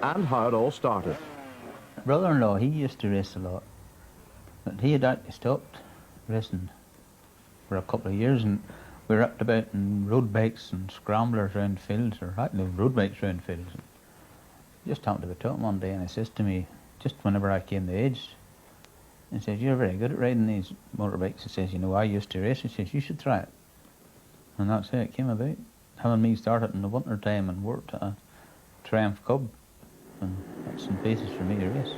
and how it all started. Brother-in-law, he used to race a lot, but he had actually stopped racing for a couple of years, and we were up about in road bikes and scramblers round fields, or actually road bikes round fields. And just happened to be talking one day, and he says to me, just whenever I came to age, he says, "You're very good at riding these motorbikes." He says, "You know, I used to race." He says, "You should try it." And that's how it came about. Him and me started in the winter time and worked at a Triumph Cub, and that's some basis for me to race.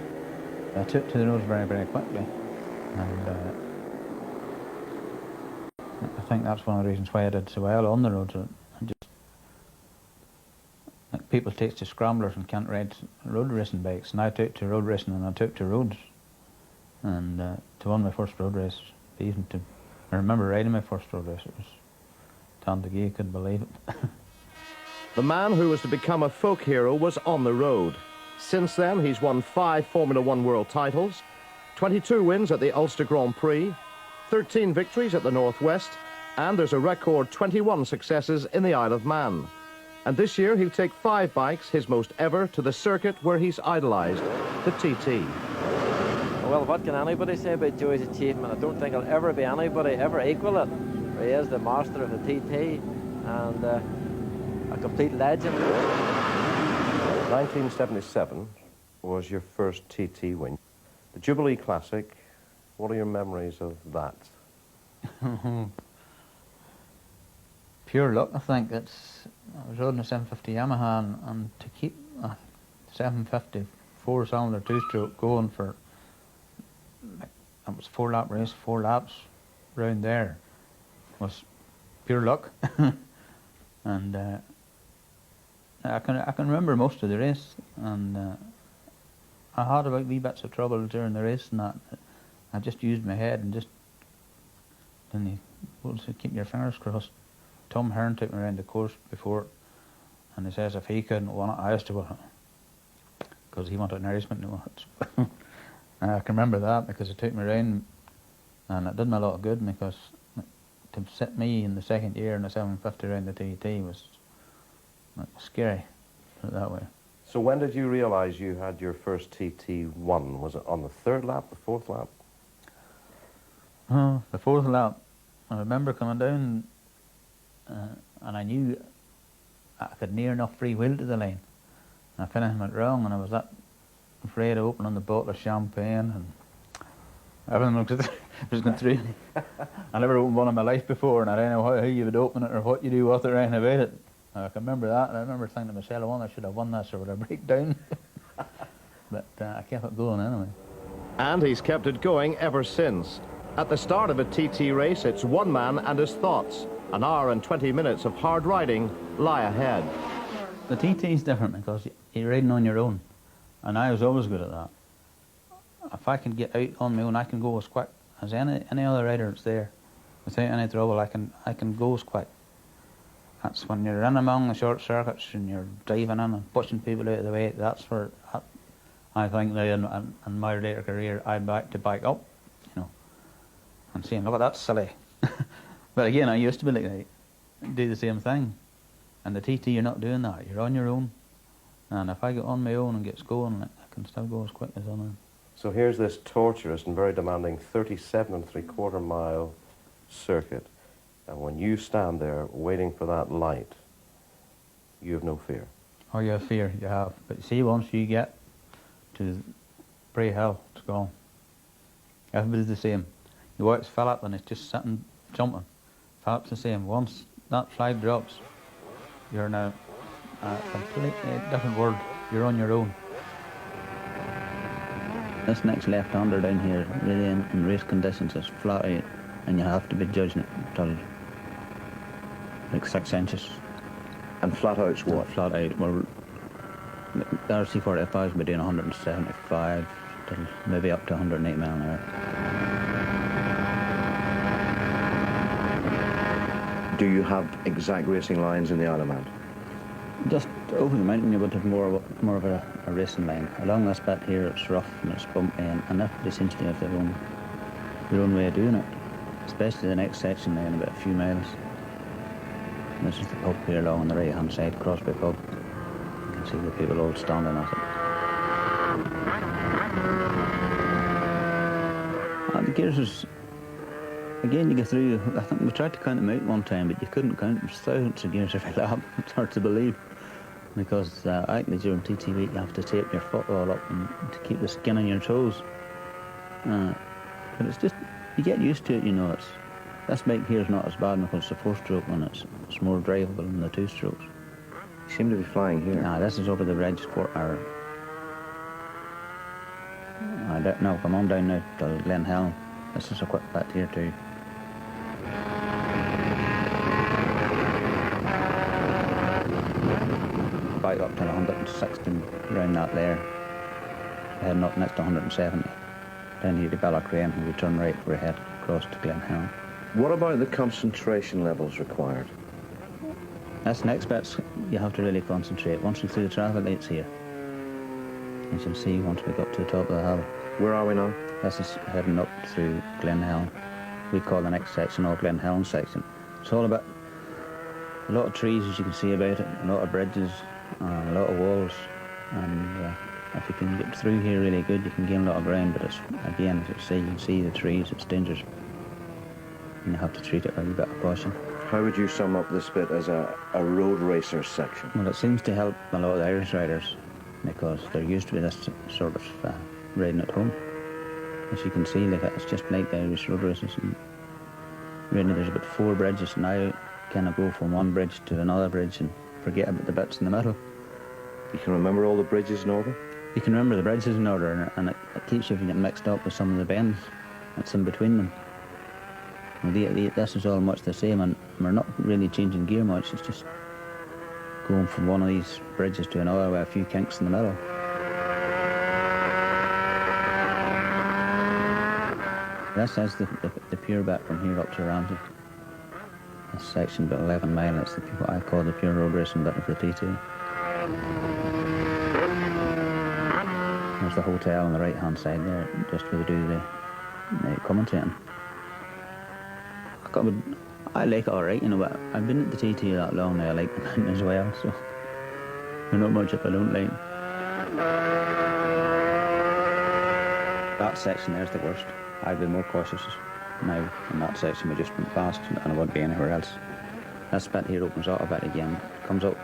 I took to the roads very, very quickly, and I think that's one of the reasons why I did so well on the roads. I just, like, people take to scramblers and can't ride road racing bikes, and I took to road racing and I took to roads. And to win my first road race, even to, I remember riding my first road race, it was Tandagie, you couldn't believe it. The man who was to become a folk hero was on the road. Since then, he's won 5 Formula One world titles, 22 wins at the Ulster Grand Prix, 13 victories at the Northwest, and there's a record 21 successes in the Isle of Man. And this year, he'll take 5 bikes, his most ever, to the circuit where he's idolised, the TT. Well, what can anybody say about Joey's achievement? I don't think there'll ever be anybody ever equal it. He is the master of the TT and a complete legend. 1977 was your first TT win. The Jubilee Classic, what are your memories of that? Pure luck, I think. I was riding a 750 Yamaha, and to keep a 750 4-cylinder 2-stroke going for, like, it was 4-lap race, 4 laps round there, was pure luck. And I can remember most of the race, and I had about wee bits of trouble during the race, and that I just used my head and just didn't keep your fingers crossed. Tom Hearn took me around the course before, and he says if he couldn't win it, I used to win it, because he wanted an Irishman to win it. I can remember that because it took me around, and it did me a lot of good, because to sit me in the second year in the 750 around the TT was scary, put it that way. So when did you realise you had your first TT won? Was it on the 3rd lap, the 4th lap? Oh, the 4th lap. I remember coming down, and I knew I could near enough free wheel to the line. And if anything went wrong, and I was that afraid of opening the bottle of champagne and everything was going through. I never opened one in my life before, and I don't know how you would open it or what you do with it or anything about it. I can remember that, and I remember thinking to myself, I should have won this, or would I break down? But I kept it going anyway. And he's kept it going ever since. At the start of a TT race, it's one man and his thoughts. An hour and 20 minutes of hard riding lie ahead. The TT is different because you're riding on your own, and I was always good at that. If I can get out on my own, I can go as quick as any other rider that's there. Without any trouble, I can go as quick. That's when you're in among the short circuits and you're driving in and pushing people out of the way. That's where I think now in my later career I'd like to bike up, you know, and saying, look at that silly. But again, I used to be like that, do the same thing. And the TT, you're not doing that. You're on your own. And if I get on my own and gets going, I can still go as quick as I am. So here's this torturous and very demanding 37.75 mile circuit. And when you stand there waiting for that light, you have no fear. Oh, you have fear, you have. But see, once you get to Bray Hill, it's gone. Everybody's the same. You watch Philip and it's just sitting, jumping. Philip's the same. Once that flag drops, you're in a completely different world. You're on your own. This next left-hander down here, really in race conditions, is flat out, and you have to be judging it till like 6 inches. And flat out's what? Flat out. Well, the RC45s be doing 175 till maybe up to 108 mile an hour. Do you have exact racing lines in the Isle of Man? Just over the mountain you would have more of a racing line. Along this bit here it's rough and it's bumpy, and everybody seems to have their own way of doing it. Especially the next section there in about a few miles. And this is the pub here along on the right hand side, Crosby Pub. can see the people all standing at it. The gears is, again, you get through, I think we tried to count them out one time, but you couldn't count them. There's thousands of gears every lap. It's hard to believe. Because actually during TT week you have to tape your foot all up and to keep the skin on your toes. But it's just, you get used to it, you know. This bike here is not as bad because it's a 4-stroke one. It's more drivable than the 2-strokes. You seem to be flying here. Nah, this is over the bridge for our... No, come on down now to Glen Helen. This is a quick bit here too. Back up to 116 around that there. Heading up next to 170. Then here to Ballacrane and we turn right, we're head across to Glen Helen. What about the concentration levels required? That's next bit, you have to really concentrate. Once you're through the traffic lights here, as you can see once we got to the top of the hill. Where are we now? This is heading up through Glen Helen. We call the next section our Glen Helen section. It's all about a lot of trees, as you can see about it, a lot of bridges, a lot of walls, and if you can get through here really good, you can gain a lot of ground, but it's, again, as you can see the trees, it's dangerous. And you have to treat it with a bit of caution. How would you sum up this bit as a road racer section? Well, it seems to help a lot of the Irish riders because they're used to this sort of riding at home. As you can see, like, it's just like the Irish road races. And really, there's about 4 bridges now. Kind of go from one bridge to another bridge and forget about the bits in the middle. You can remember all the bridges in order? You can remember the bridges in order, and it keeps you from getting mixed up with some of the bends that's in between them. Well, this is all much the same, and we're not really changing gear much. It's just going from one of these bridges to another with a few kinks in the middle. This is the pure bit from here up to Ramsey. This section about 11 mile, it's what I call the pure road racing bit of the TT. There's the hotel on the right hand side there, just where they do the commentating. I like it alright, you know, but I've been at the TT that long now, I like the mountain as well, so there's not much if I don't like. That section there's the worst. I've been more cautious now in that section. We just went fast and I won't be anywhere else. This bit here opens up a bit again, comes up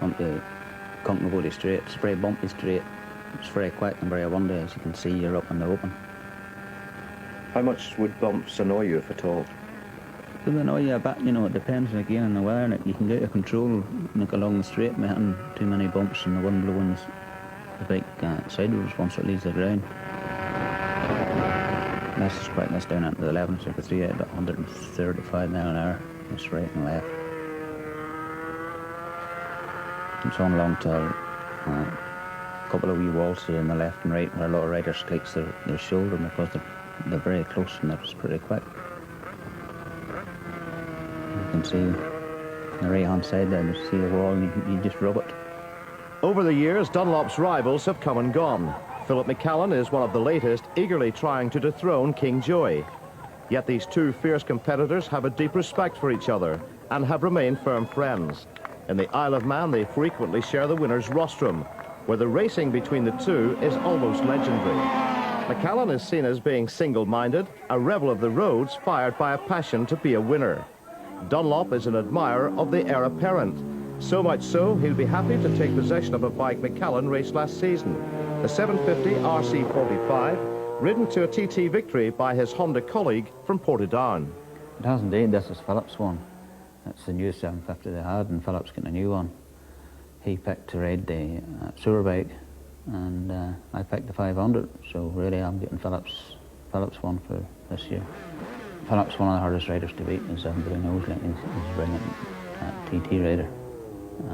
onto Conquerabody Straight. It's very bumpy straight, it's very quick and very windy. As you can see, you're up in the open. How much would bumps annoy you, if at all? It will annoy you a bit, you know, it depends again on the weather, and you can get out of control like along the straight, hitting too many bumps and the wind blowing the bike sideways once it leaves the ground. This is quite this down into the 11, so I could see it at 135 mile an hour. It's right and left. It's on along to a couple of wee walls here on the left and right where a lot of riders clicks their shoulder because they're very close and it's pretty quick. You can see on the right hand side there, you see the wall and you just rub it. Over the years, Dunlop's rivals have come and gone. Philip McCallan is one of the latest, eagerly trying to dethrone King Joey. Yet these two fierce competitors have a deep respect for each other and have remained firm friends. In the Isle of Man, they frequently share the winner's rostrum, where the racing between the two is almost legendary. McCallan is seen as being single-minded, a rebel of the roads fired by a passion to be a winner. Dunlop is an admirer of the heir apparent. So much so, he'll be happy to take possession of a bike McCallan raced last season, the 750 RC45, ridden to a TT victory by his Honda colleague from Portadown. It has indeed. This is Philip's one. It's the new 750 they had, and Philip's getting a new one. He picked to ride the sewer bike, and I picked the 500, so really I'm getting Philip's one for this year. Philip's one of the hardest riders to beat, as everybody knows. Like, he's a brilliant TT rider.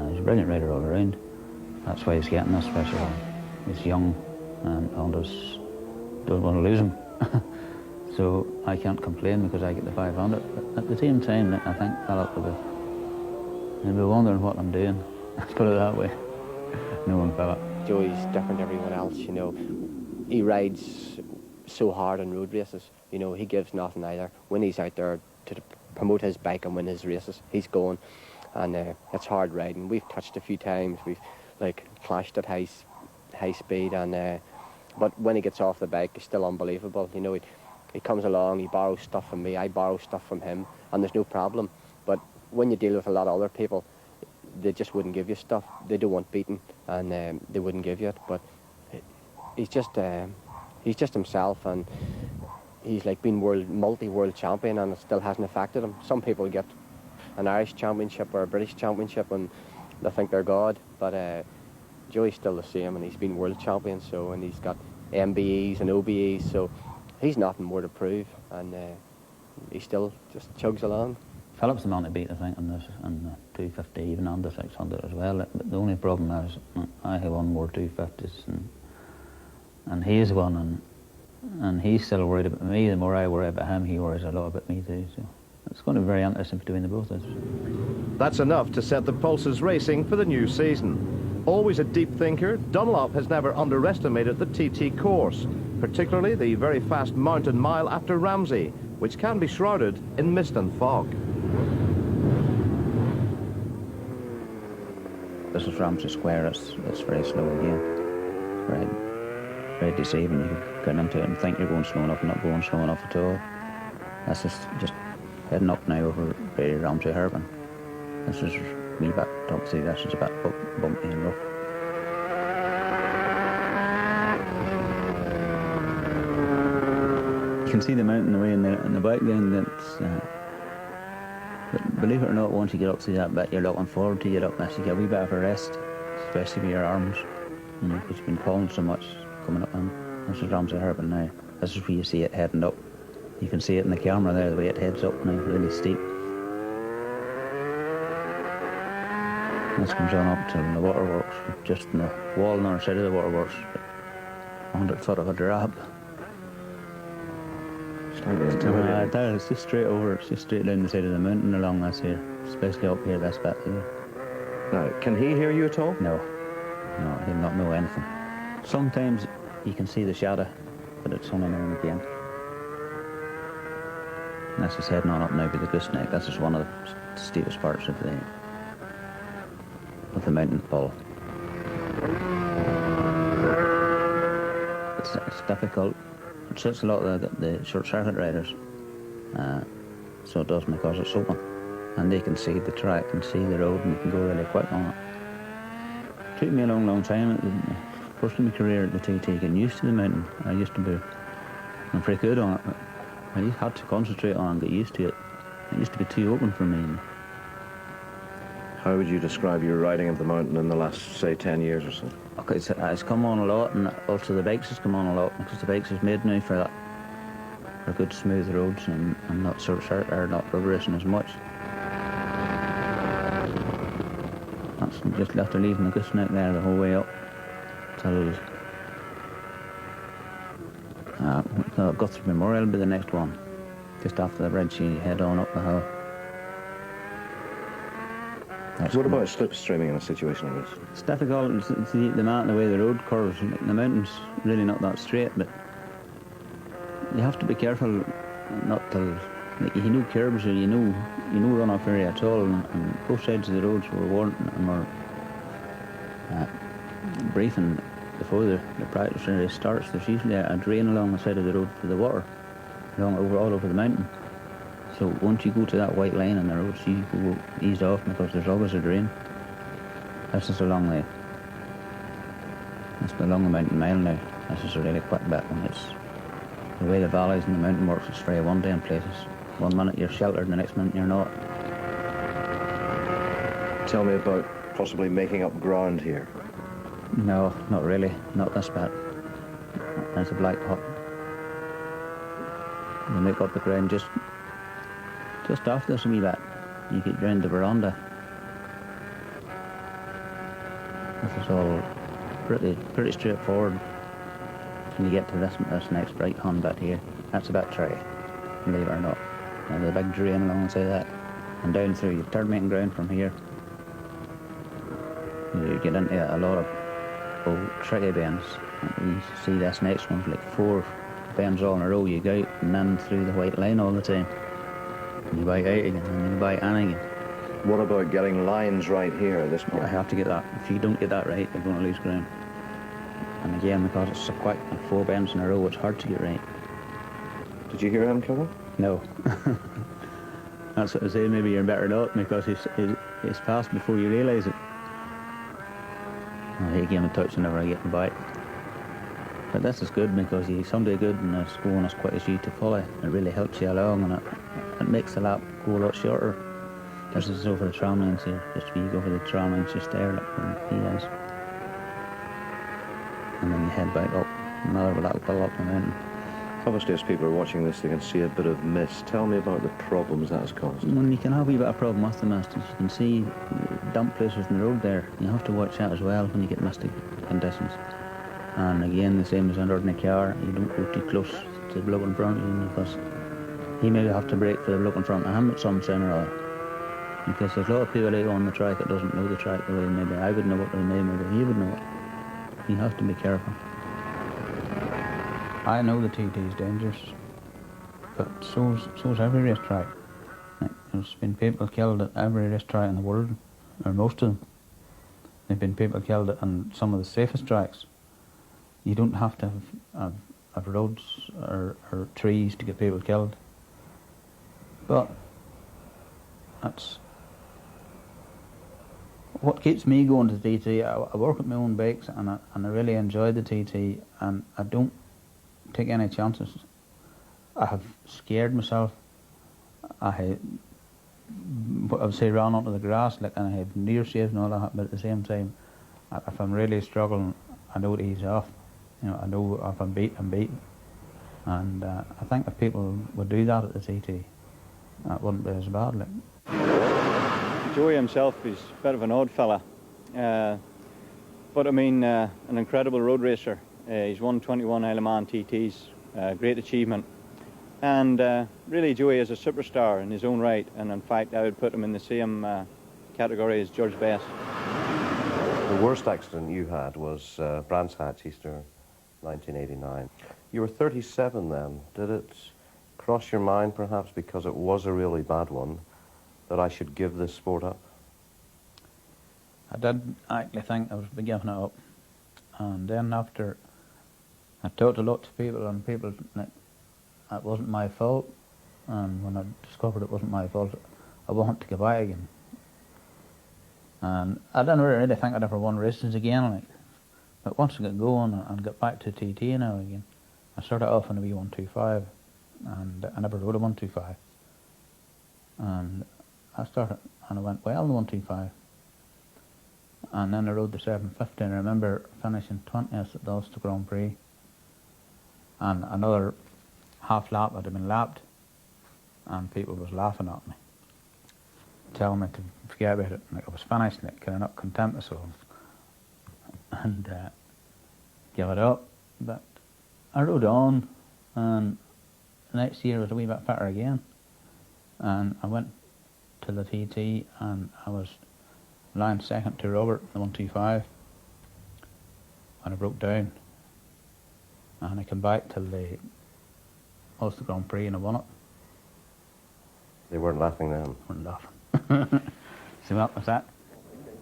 He's a brilliant rider all around. That's why he's getting this special one. He's young, and Hondas don't want to lose him. So I can't complain because I get the 500. But at the same time, I think Philip will be wondering what I'm doing. Let's put it that way. Knowing Philip. Joey's different to everyone else, you know. He rides so hard in road races, you know, he gives nothing either. When he's out there to promote his bike and win his races, he's going. And it's hard riding. We've touched a few times. We've, like, flashed at high speed, and but when he gets off the bike, it's still unbelievable. You know, he comes along, he borrows stuff from me, I borrow stuff from him, and there's no problem. But when you deal with a lot of other people, they just wouldn't give you stuff. They don't want beaten, and they wouldn't give you it. But he's just himself, and he's like been multi-world champion, and it still hasn't affected him. Some people get an Irish championship or a British championship, and they think they're God. But Joey's still the same, and he's been world champion. So, and he's got MBEs and OBEs. So he's nothing more to prove, and he still just chugs along. Philip's the man to beat, I think, on the 250, even on the 600 as well. But the only problem is I have won more 250s, and he's won, and he's still worried about me. The more I worry about him, he worries a lot about me too. So it's going to be very interesting between the both of us. That's enough to set the pulses racing for the new season. Always a deep thinker, Dunlop has never underestimated the TT course, particularly the very fast mountain mile after Ramsey, which can be shrouded in mist and fog. This is Ramsey Square. It's very slow again. Very deceiving. You get into it and think you're going slow enough and not going slow enough at all. That's just heading up now over Ramsey Herban. This is me back top three. This is a bit bumpy and rough. You can see the mountain away in the background. But believe it or not, once you get up through that bit, you're looking forward to get up unless you get a wee bit of a rest, especially with your arms, you know, because you've been pulling so much coming up in. This is Ramsey Herban now. This is where you see it heading up. You can see it in the camera there, the way it heads up now, really steep. This comes on up to the waterworks, just in the wall on the other side of the waterworks, 100 foot of a drab. It's just straight over, it's just straight down the side of the mountain along this here, especially up here, this bit here. Now, can he hear you at all? No, he'll not know anything. Sometimes you can see the shadow, but it's only now and again. And this is heading on up now by the gooseneck. This is one of the steepest parts of the mountain pull. It's difficult. It suits a lot of the short circuit riders, so it doesn't, because it's open and they can see the track and see the road, and you can go really quick on it. It took me a long time, first in my career at the TT, getting used to the mountain. I'm pretty good on it, but I had to concentrate on it and get used to it. It used to be too open for me. How would you describe your riding of the mountain in the last, say, 10 years or so? Okay, it's come on a lot, and also the bikes has come on a lot, because the bikes is made now for that, for good smooth roads and not short circuit or not rubberishing as much. That's just after leaving the gooseneck there the whole way up till Guthrie Memorial will be the next one. Just after the bridge, you head on up the hill. What about slipstreaming in a situation like this? It's difficult. It's the way the road curves. The mountain's really not that straight, but you have to be careful not to. Like, you know curbs, or you know run-off area at all, and both sides of the roads were warned and were briefing before the practice really starts. There's usually a drain along the side of the road for the water, all over the mountain. So once you go to that white line on the road, so you go ease off, because there's always a drain. This is along the mountain mile now. This is a really quick bit, and it's the way the valleys and the mountain works. It's very one day in places. 1 minute you're sheltered, the next minute you're not. Tell me about possibly making up ground here. No, not really. Not this bit. There's a black hut. You make up the ground just after this wee bit. You get round the veranda. This is all pretty straightforward. When you get to this next right hand bit here, that's a bit tricky, believe it or not. And there's a big drain alongside that, and down through. You turn making ground from here. You get into a lot of old tricky bends. You see this next one's like 4 bends all in a row. You go out and then through the white line all the time. And you bite out again, and then you bite in again. What about getting lines right here at this point? I have to get that. If you don't get that right, you're going to lose ground. And again, because it's so quick and 4 bends in a row, it's hard to get right. Did you hear him, Kevin? No. That's what I say, maybe you're better not, because it's passed before you realise it. I hate getting a touch whenever I get the bite. But this is good because you somebody good and it's going as quick as you to follow. It really helps you along, and it makes the lap go a lot shorter. This is over the tram lines here. Just when you go for the tram lines, just there, like he is. And then you head back up, another little pull up the mountain. Obviously, as people are watching this, they can see a bit of mist. Tell me about the problems that has caused. When you can have a wee bit of problem with the mist, as you can see damp places in the road there. You have to watch that as well when you get misty conditions. And again, the same as under in the car, you don't go too close to the bloke in front of you, because he may have to brake for the bloke in front of him at some time or other. Because there's a lot of people out on the track that doesn't know the track the way maybe I would know it, or maybe he would know it. You have to be careful. I know the TT is dangerous, but so's every racetrack. Like, there's been people killed at every racetrack in the world, or most of them. There've been people killed on some of the safest tracks. You don't have to have roads or trees to get people killed. But that's what keeps me going to the TT. I work at my own bikes, and I really enjoy the TT, and I don't take any chances. I have scared myself. I would say ran onto the grass, like, and I had near saves and all that, but at the same time, if I'm really struggling, I know to ease off. You know, I know if I'm beat, I'm beat. And I think if people would do that at the TT, that wouldn't be as bad. Like. Joey himself is a bit of an odd fella, but I mean, an incredible road racer. He's won 21 Isle of Man TTs, great achievement. And really, Joey is a superstar in his own right, and in fact, I would put him in the same category as George Best. The worst accident you had was Brands Hatch, Easter 1989. You were 37 then. Did it cross your mind, perhaps, because it was a really bad one, that I should give this sport up? I did actually think I was giving it up. And then after, I talked to lots of people, and people that it wasn't my fault. And when I discovered it wasn't my fault, I wanted to go back again. And I didn't really think I'd ever won races again, like. But once I got going and got back to TT now again, I started off in a wee 125, and I never rode a 125. And I went well in the 125. And then I rode the 750, and I remember finishing 20th at the Ulster Grand Prix. And another half lap I'd have been lapped, and people was laughing at me, telling me to forget about it. Like I was finished, like, can I not content myself? And give it up. But I rode on, and the next year I was a wee bit fitter again. And I went to the TT, and I was lying second to Robert, the 125, and I broke down. And I came back to the Ulster Grand Prix, and I won it. They weren't laughing then. They weren't laughing. So that was that.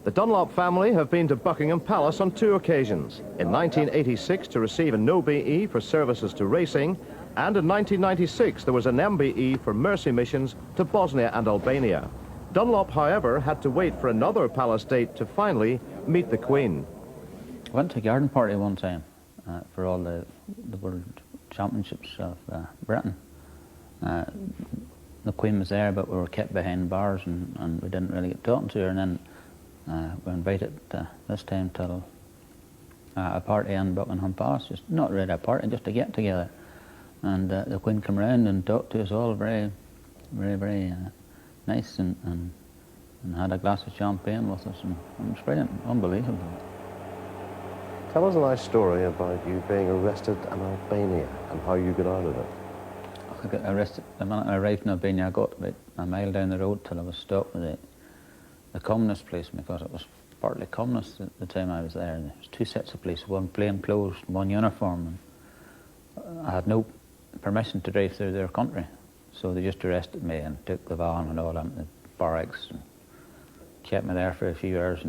The Dunlop family have been to Buckingham Palace on 2 occasions. In 1986 to receive an OBE for services to racing, and in 1996 there was an MBE for mercy missions to Bosnia and Albania. Dunlop, however, had to wait for another palace date to finally meet the Queen. I went to a garden party one time for all the World Championships of Britain. The Queen was there, but we were kept behind bars, and we didn't really get talking to her. And then we were invited this time to a party in Buckingham Palace, just not really a party, just a get together. And the Queen came round and talked to us all very, very, very nice, and had a glass of champagne with us, and it was brilliant, unbelievable. Tell us a nice story about you being arrested in Albania and how you got out of it. I got arrested the minute I arrived in Albania. I got about a mile down the road till I was stopped with the communist police, because it was partly communist at the time I was there. And there was 2 sets of police, one plain clothes, one uniform, and I had no permission to drive through their country. So they just arrested me and took the van and all into the barracks. kept me there for a few years,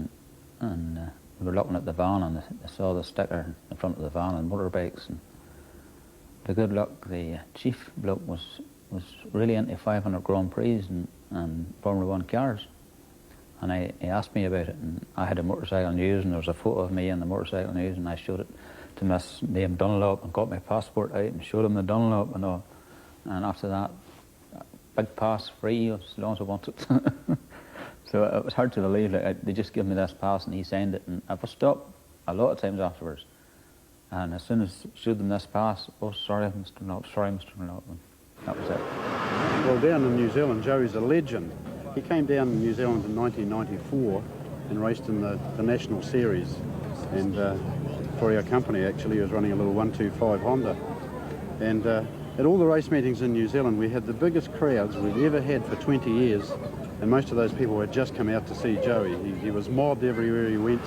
and we were looking at the van, and I saw the sticker in front of the van and motorbikes, and the good luck, the chief bloke was really into 500 Grand Prix and Formula 1 cars. And he asked me about it, and I had a motorcycle news, and there was a photo of me in the motorcycle news, and I showed it to Miss named Dunlop and got my passport out and showed him the Dunlop and all. And after that, big pass, free, as long as I wanted. So it was hard to believe. Like, they just gave me this pass and he signed it, and I was stopped a lot of times afterwards. And as soon as I showed them this pass, oh, sorry, Mr. Dunlop, sorry, Mr. Dunlop, and that was it. Well, down in New Zealand, Joey's a legend. He came down in New Zealand in 1994 and raced in the National Series. And for our company, actually, he was running a little 125 Honda. And at all the race meetings in New Zealand, we had the biggest crowds we've ever had for 20 years. And most of those people had just come out to see Joey. He was mobbed everywhere he went.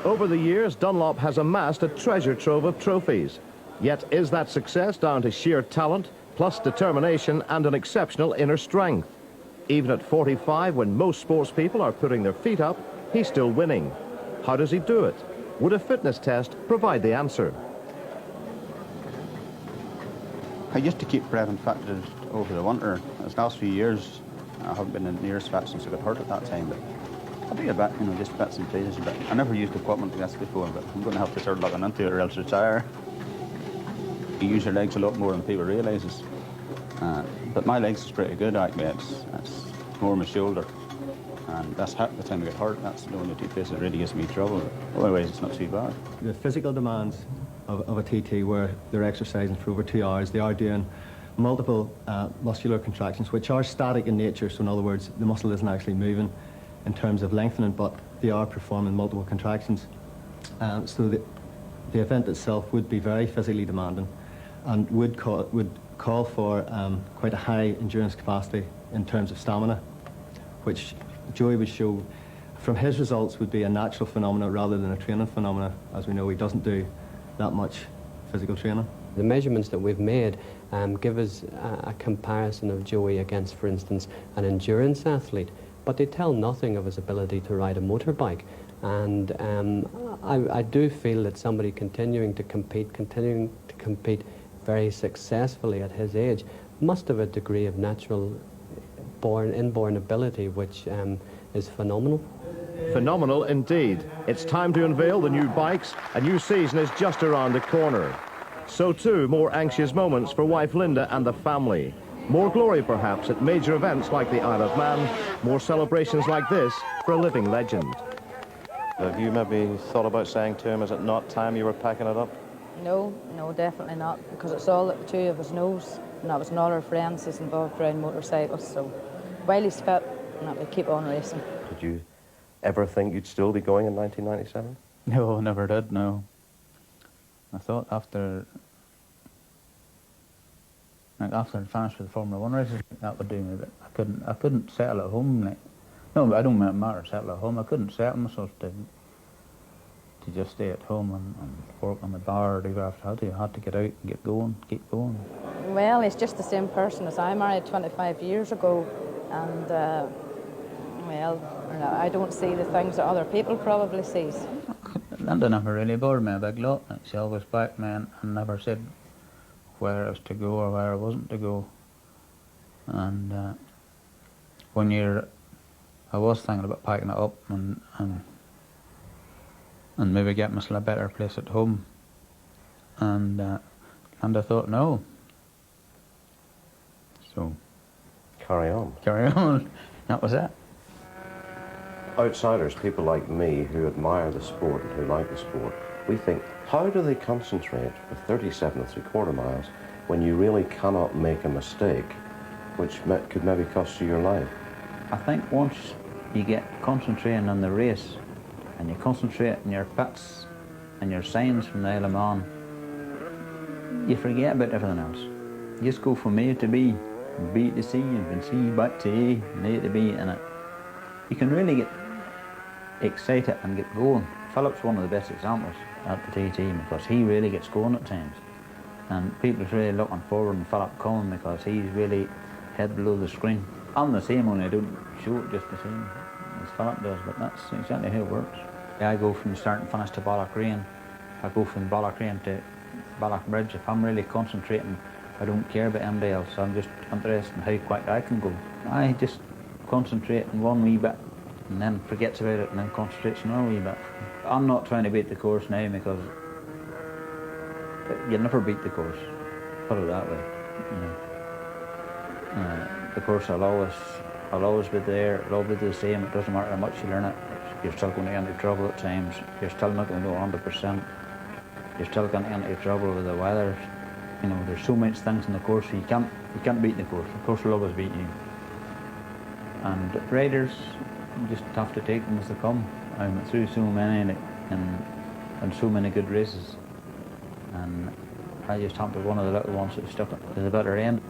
Over the years, Dunlop has amassed a treasure trove of trophies. Yet is that success down to sheer talent, plus determination and an exceptional inner strength? Even at 45, when most sports people are putting their feet up, he's still winning. How does he do it? Would a fitness test provide the answer? I used to keep prepping fit over the winter. These last few years, I haven't been in the nearest fit since I got hurt at that time. But I do a bit, just bits and pieces. But I never used equipment like this before, but I'm going to have to start looking into it or else retire. You use your legs a lot more than people realise. But my legs is pretty good, actually. It's more my shoulder. And that's hurt the time I get hurt. That's the only two places that really gives me trouble. But otherwise, it's not too bad. The physical demands of a TT, where they're exercising for over 2 hours, they are doing multiple muscular contractions, which are static in nature. So in other words, the muscle isn't actually moving in terms of lengthening, but they are performing multiple contractions. So the event itself would be very physically demanding and would call for quite a high endurance capacity in terms of stamina, which Joey would show from his results would be a natural phenomena rather than a training phenomena. As we know, he doesn't do that much physical training. The measurements that we've made give us a comparison of Joey against, for instance, an endurance athlete, but they tell nothing of his ability to ride a motorbike. And I do feel that somebody continuing to compete very successfully at his age must have a degree of natural inborn ability which is phenomenal. Phenomenal indeed. It's time to unveil the new bikes. A new season is just around the corner. So too, more anxious moments for wife Linda and the family. More glory perhaps at major events like the Isle of Man. More celebrations like this for a living legend. Have you maybe thought about saying to him, is it not time you were packing it up? No, definitely not, because it's all that the two of us knows, and that was not our friends who's involved around motorcycles. So while he's fit, we keep on racing. Did you ever think you'd still be going in 1997? No, I never did, no. I thought after I finished with the Formula 1 races, that would do me, but I couldn't settle at home. Like, no, I don't matter settle at home. I couldn't settle myself to just stay at home and work on the bar or do whatever I had to get out and keep going. Well, he's just the same person as I married 25 years ago, and well, I don't see the things that other people probably sees. Linda never really bothered me a big lot. She always backed me and never said where I was to go or where I wasn't to go. And one year I was thinking about packing it up and maybe get myself a better place at home. And I thought, no. So Carry on. That was it. Outsiders, people like me who admire the sport and who like the sport, we think, how do they concentrate for 37 3/4 miles when you really cannot make a mistake which could maybe cost you your life? I think once you get concentrating on the race and you concentrate on your pits and your signs from the Isle of Man, you forget about everything else. You just go from A to B, B to C, and from C back to A, and A to B, and you can really get excited and get going. Philip's one of the best examples at the TT because he really gets going at times. And people are really looking forward to Philip coming because he's really head below the screen. I'm the same, only I don't show it just the same. Philip does, but that's exactly how it works. I go from start and finish to Ballackrane. I go from Ballackrane to Ballacbridge. If I'm really concentrating, I don't care about anybody else. I'm just interested in how quick I can go. I just concentrate on one wee bit and then forgets about it and then concentrates on another wee bit. I'm not trying to beat the course now because you never beat the course, put it that way. You know. The course will always be there, it'll always be the same. It doesn't matter how much you learn it. You're still going to get into trouble at times. You're still not going to go 100%. You're still going to get into trouble with the weather. You know, there's so many things in the course, you can't beat the course. The course will always beat you. And riders, you just have to take them as they come. I went through so many and so many good races. And I just happened to be one of the little ones that stuck to the better end.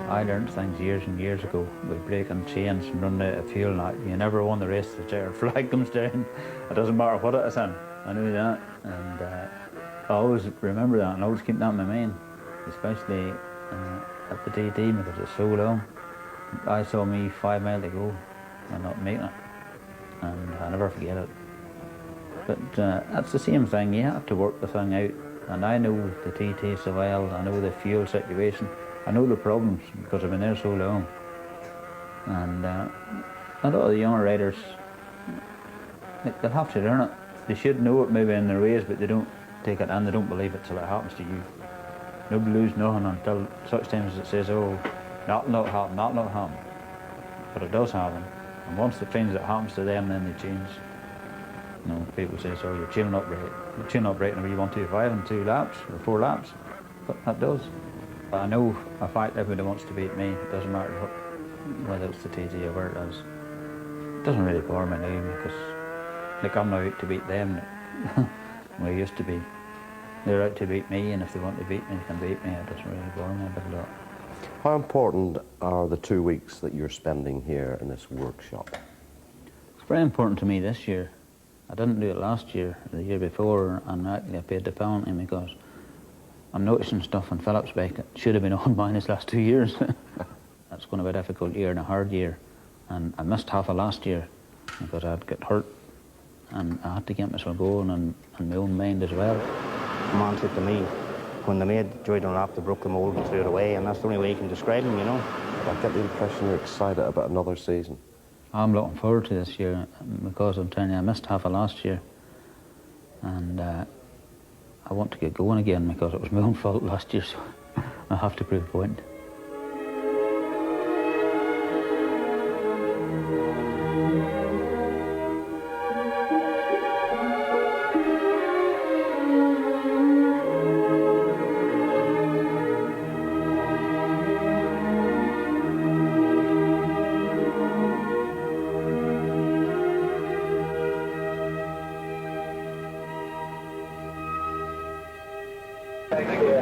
I learned things years and years ago with breaking chains and running out of fuel and that. You never won the race if the flag comes down. It doesn't matter what it is in. I knew that. And I always remember that and always keep that in my mind, especially at the TT because it's so long. I saw me 5 miles to go and not making it. And I never forget it. But that's the same thing, you have to work the thing out. And I know the TT so well, I know the fuel situation. I know the problems because I've been there so long. And a lot of the younger riders, they'll have to learn it. They should know it maybe in their ways, but they don't take it in, they don't believe it till it happens to you. Nobody lose nothing until such times as it says, oh, that'll not happen, that'll not happen. But it does happen. And once they find it happens to them, then they change. You know, people say, so you're chilling up right. You're chilling up right now you want 2.5 in 2 laps or 4 laps. But that does. I know if everybody wants to beat me, it doesn't matter whether it's the TT or where it is. It doesn't really bother me now because like I'm not out to beat them we used to be. They're out to beat me, and if they want to beat me, they can beat me. It doesn't really bother me a bit a lot. How important are the 2 weeks that you're spending here in this workshop? It's very important to me this year. I didn't do it last year, the year before, and actually I paid the penalty because I'm noticing stuff on Philip's bike that should have been on mine this last 2 years. That's going to be a difficult year and a hard year. And I missed half of last year because I'd got hurt. And I had to get myself going and my own mind as well. The man said to me, when they made Joy Dunlop, they broke the mould and threw it away, and that's the only way you can describe him, you know. I get the impression you're excited about another season. I'm looking forward to this year because I'm telling you, I missed half of last year. And I want to get going again because it was my own fault last year, so I have to prove a point. Thank you.